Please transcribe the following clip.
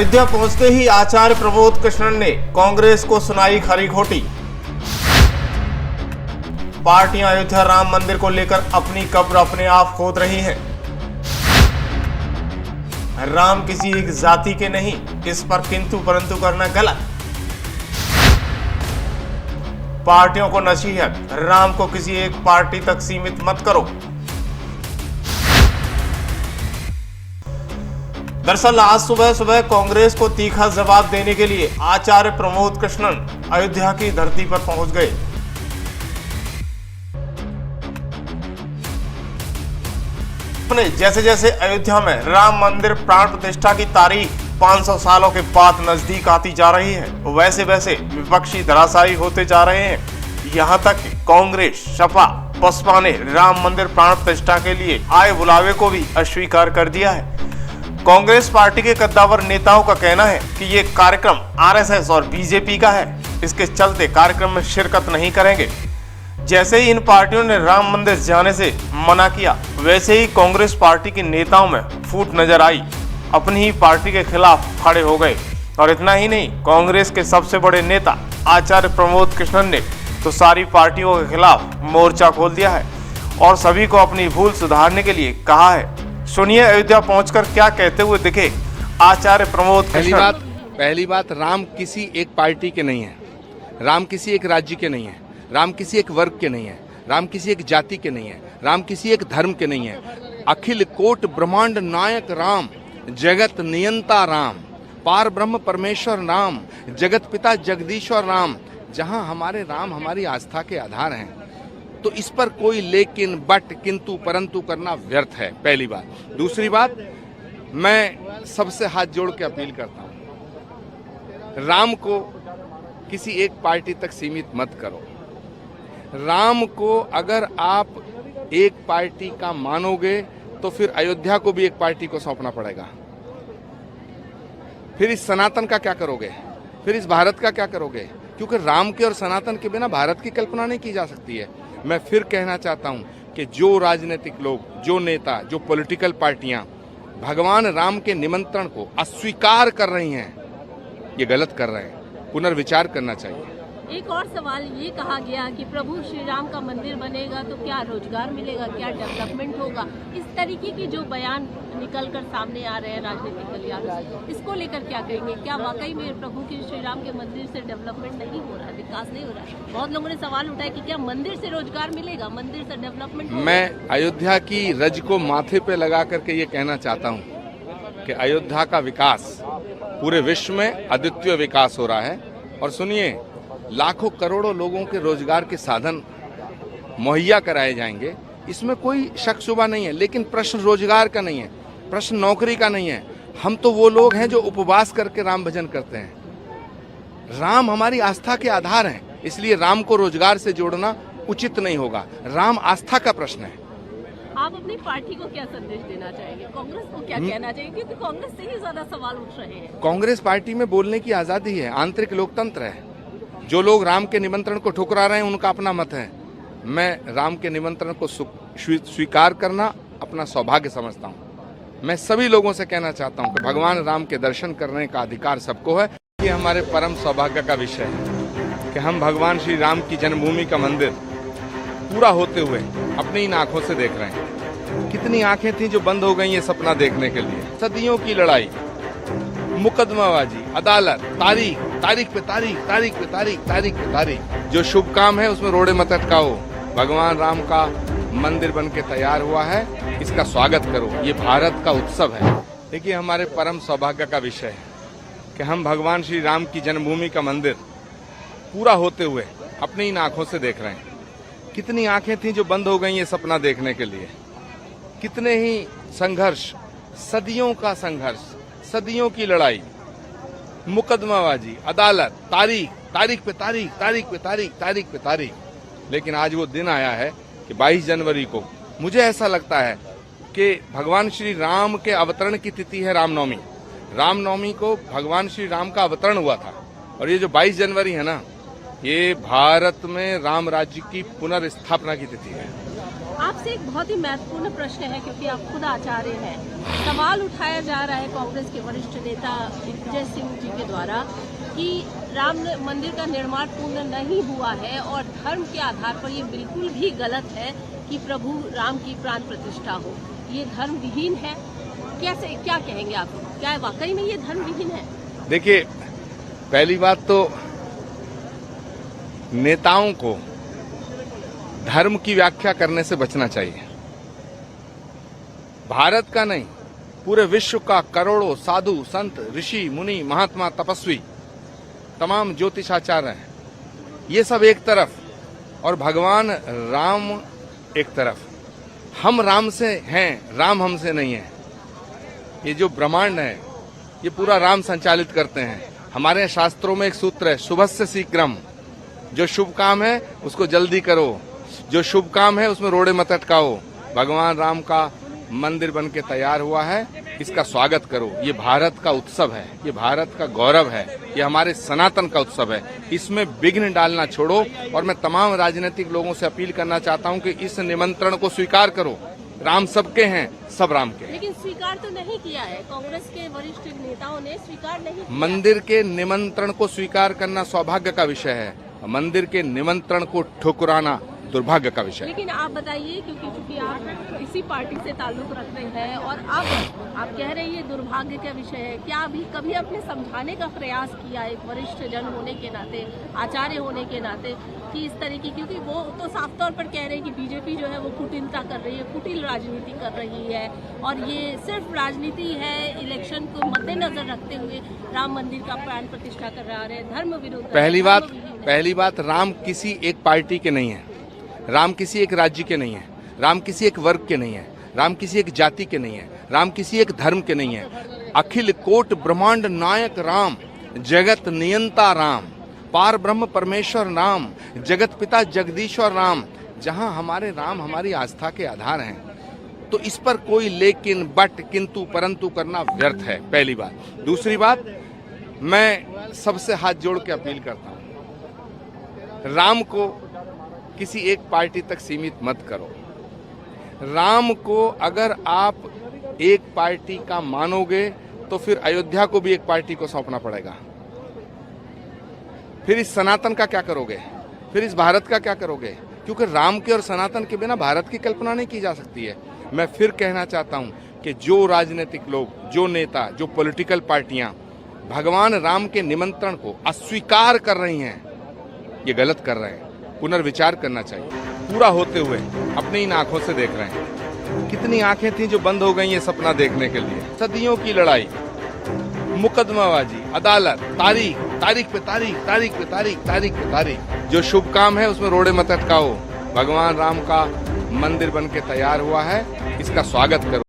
अयोध्या पहुंचते ही आचार्य प्रमोद कृष्णन ने कांग्रेस को सुनाई खरी खोटी। पार्टियां अयोध्या राम मंदिर को लेकर अपनी कब्र अपने आप खोद रही हैं। राम किसी एक जाति के नहीं, इस पर किंतु परंतु करना गलत। पार्टियों को नसीहत, राम को किसी एक पार्टी तक सीमित मत करो। दरअसल आज सुबह सुबह कांग्रेस को तीखा जवाब देने के लिए आचार्य प्रमोद कृष्णन अयोध्या की धरती पर पहुंच गए। जैसे जैसे अयोध्या में राम मंदिर प्राण प्रतिष्ठा की तारीख 500 सालों के बाद नजदीक आती जा रही है, वैसे वैसे विपक्षी धराशायी होते जा रहे हैं। यहां तक कांग्रेस, सपा, बसपा ने राम मंदिर प्राण प्रतिष्ठा के लिए आए बुलावे को भी अस्वीकार कर दिया है। कांग्रेस पार्टी के कद्दावर नेताओं का कहना है कि ये कार्यक्रम आरएसएस और बीजेपी का है, इसके चलते कार्यक्रम में शिरकत नहीं करेंगे। जैसे ही इन पार्टियों ने राम मंदिर जाने से मना किया, वैसे ही कांग्रेस पार्टी के नेताओं में फूट नजर आई, अपनी ही पार्टी के खिलाफ खड़े हो गए। और इतना ही नहीं, कांग्रेस के सबसे बड़े नेता आचार्य प्रमोद कृष्णन ने तो सारी पार्टियों के खिलाफ मोर्चा खोल दिया है और सभी को अपनी भूल सुधारने के लिए कहा है। सुनिए अयोध्या पहुंचकर क्या कहते हुए दिखे आचार्य प्रमोद कृष्णन। पहली बात, राम किसी एक पार्टी के नहीं है, राम किसी एक राज्य के नहीं है, राम किसी एक वर्ग के नहीं है, राम किसी एक जाति के नहीं है, राम किसी एक धर्म के नहीं है। अखिल कोट ब्रह्मांड नायक राम, जगत नियंता राम, पार ब्रह्म परमेश्वर राम, जगत पिता जगदीश्वर राम। जहां हमारे राम हमारी आस्था के आधार हैं, तो इस पर कोई लेकिन, बट, किंतु परंतु करना व्यर्थ है, पहली बात। दूसरी बात, मैं सबसे हाथ जोड़ के अपील करता हूं, राम को किसी एक पार्टी तक सीमित मत करो। राम को अगर आप एक पार्टी का मानोगे तो फिर अयोध्या को भी एक पार्टी को सौंपना पड़ेगा। फिर इस सनातन का क्या करोगे, फिर इस भारत का क्या करोगे? क्योंकि राम के और सनातन के बिना भारत की कल्पना नहीं की जा सकती है। मैं फिर कहना चाहता हूं कि जो राजनीतिक लोग, जो नेता, जो पॉलिटिकल पार्टियां भगवान राम के निमंत्रण को अस्वीकार कर रही हैं, ये गलत कर रहे हैं, पुनर्विचार करना चाहिए। एक और सवाल ये कहा गया कि प्रभु श्री राम का मंदिर बनेगा तो क्या रोजगार मिलेगा, क्या डेवलपमेंट होगा? इस तरीके की जो बयान निकलकर सामने आ रहे हैं राजनीतिक गलियारों से, इसको लेकर क्या कहेंगे? क्या वाकई में प्रभु की श्री राम के मंदिर से डेवलपमेंट नहीं हो रहा है, विकास नहीं हो रहा है? बहुत लोगों ने सवाल उठाया कि क्या मंदिर से रोजगार मिलेगा, मंदिर से डेवलपमेंट होगा? मैं अयोध्या की रज को माथे पे लगा करके ये कहना चाहता हूँ कि अयोध्या का विकास पूरे विश्व में अद्वितीय विकास हो रहा है। और सुनिए, लाखों करोड़ों लोगों के रोजगार के साधन मुहैया कराए जाएंगे, इसमें कोई शक शुबा नहीं है। लेकिन प्रश्न रोजगार का नहीं है, प्रश्न नौकरी का नहीं है। हम तो वो लोग हैं जो उपवास करके राम भजन करते हैं। राम हमारी आस्था के आधार हैं, इसलिए राम को रोजगार से जोड़ना उचित नहीं होगा। राम आस्था का प्रश्न है। आप अपनी पार्टी को क्या संदेश देना चाहेंगे, कांग्रेस को क्या कहना चाहिए? क्योंकि कांग्रेस से ही ज्यादा सवाल उठ रहे हैं। कांग्रेस पार्टी में बोलने की आजादी है, आंतरिक लोकतंत्र है। जो लोग राम के निमंत्रण को ठुकरा रहे हैं, उनका अपना मत है। मैं राम के निमंत्रण को स्वीकार करना अपना सौभाग्य समझता हूं। मैं सभी लोगों से कहना चाहता हूं कि भगवान राम के दर्शन करने का अधिकार सबको है। ये हमारे परम सौभाग्य का विषय है कि हम भगवान श्री राम की जन्मभूमि का मंदिर पूरा होते हुए अपनी इन आंखों से देख रहे हैं। कितनी आंखें थी जो बंद हो गई ये सपना देखने के लिए। सदियों की लड़ाई, मुकदमाबाजी, अदालत, तारीख पे तारीख, तारीख पे तारीख, तारीख पे तारीख। जो शुभ काम है उसमें रोड़े मत अटकाओ। भगवान राम का मंदिर बन के तैयार हुआ है, इसका स्वागत करो। ये भारत का उत्सव है। देखिए, हमारे परम सौभाग्य का विषय है कि हम भगवान श्री राम की जन्मभूमि का मंदिर पूरा होते हुए अपनी इन आंखों से देख रहे हैं। कितनी आंखें थी जो बंद हो गई ये सपना देखने के लिए। कितने ही संघर्ष, सदियों का संघर्ष, सदियों की लड़ाई, मुकदमाबाजी, अदालत, तारीख पे तारीख, तारीख पे तारीख, तारीख पे तारीख। लेकिन आज वो दिन आया है कि 22 जनवरी को मुझे ऐसा लगता है कि भगवान श्री राम के अवतरण की तिथि है रामनवमी। रामनवमी को भगवान श्री राम का अवतरण हुआ था। और ये जो 22 जनवरी है ना, ये भारत में राम राज्य की पुनर्स्थापना की तिथि है। आपसे एक बहुत ही महत्वपूर्ण प्रश्न है, क्योंकि आप खुद आचार्य हैं। सवाल उठाया जा रहा है कांग्रेस के वरिष्ठ नेता दिग्विजय सिंह जी के द्वारा कि राम मंदिर का निर्माण पूर्ण नहीं हुआ है और धर्म के आधार पर ये बिल्कुल भी गलत है कि प्रभु राम की प्राण प्रतिष्ठा हो। ये धर्म विहीन है। कैसे, क्या कहेंगे आप? क्या वाकई में ये धर्म विहीन है? देखिए, पहली बात तो नेताओं को धर्म की व्याख्या करने से बचना चाहिए। भारत का नहीं, पूरे विश्व का करोड़ों साधु संत ऋषि मुनि महात्मा तपस्वी तमाम ज्योतिषाचार्य हैं, ये सब एक तरफ और भगवान राम एक तरफ। हम राम से हैं, राम हमसे नहीं है। ये जो ब्रह्मांड है ये पूरा राम संचालित करते हैं। हमारे शास्त्रों में एक सूत्र है, शुभस्य शीघ्रम। जो शुभ काम है उसको जल्दी करो, जो शुभ काम है उसमें रोड़े मत अटकाओ। भगवान राम का मंदिर बन के तैयार हुआ है, इसका स्वागत करो। ये भारत का उत्सव है, ये भारत का गौरव है, ये हमारे सनातन का उत्सव है। इसमें विघ्न डालना छोड़ो और मैं तमाम राजनीतिक लोगों से अपील करना चाहता हूं कि इस निमंत्रण को स्वीकार करो। राम सबके हैं, सब राम के। लेकिन स्वीकार तो नहीं किया है, कांग्रेस के वरिष्ठ नेताओं ने स्वीकार नहीं किया। मंदिर के निमंत्रण को स्वीकार करना सौभाग्य का विषय है, मंदिर के निमंत्रण को ठुकराना दुर्भाग्य का विषय। लेकिन आप बताइए, क्योंकि आप इसी पार्टी से ताल्लुक रखते हैं और अब आप कह रहे हैं ये दुर्भाग्य का विषय है, क्या अभी कभी आपने समझाने का प्रयास किया एक वरिष्ठ जन होने के नाते, आचार्य होने के नाते, कि इस तरीके, क्योंकि वो तो साफ तौर पर कह रहे हैं कि बीजेपी जो है वो कुटिलता कर रही है, कुटिल राजनीति कर रही है और ये सिर्फ राजनीति है, इलेक्शन को मद्देनजर रखते हुए राम मंदिर का प्राण प्रतिष्ठा कर रहा है, धर्म विरोध। पहली बात, राम किसी एक पार्टी के नहीं है, राम किसी एक राज्य के नहीं है, राम किसी एक वर्ग के नहीं है, राम किसी एक जाति के नहीं है, राम किसी एक धर्म के नहीं है। अखिल कोट ब्रह्मांड नायक राम, जगत नियंता राम, पार ब्रह्म परमेश्वर राम, जगत पिता जगदीश्वर राम। जहां हमारे राम हमारी आस्था के आधार हैं, तो इस पर कोई लेकिन बट किंतु परंतु करना व्यर्थ है, पहली बात। दूसरी बात, मैं सबसे हाथ जोड़ के अपील करता हूं, राम को किसी एक पार्टी तक सीमित मत करो। राम को अगर आप एक पार्टी का मानोगे तो फिर अयोध्या को भी एक पार्टी को सौंपना पड़ेगा। फिर इस सनातन का क्या करोगे, फिर इस भारत का क्या करोगे? क्योंकि राम के और सनातन के बिना भारत की कल्पना नहीं की जा सकती है। मैं फिर कहना चाहता हूं कि जो राजनीतिक लोग, जो नेता, जो पॉलिटिकल पार्टियां भगवान राम के निमंत्रण को अस्वीकार कर रही हैं, ये गलत कर रहे हैं, पुनर्विचार करना चाहिए। पूरा होते हुए अपनी इन आंखों से देख रहे हैं। कितनी आंखें थीं जो बंद हो गई ये सपना देखने के लिए। सदियों की लड़ाई, मुकदमाबाजी, अदालत, तारीख पे तारीख, तारीख पे तारीख, तारीख पे तारीख। जो शुभ काम है उसमें रोड़े मत अटकाओ। भगवान राम का मंदिर बन के तैयार हुआ है, इसका स्वागत करो।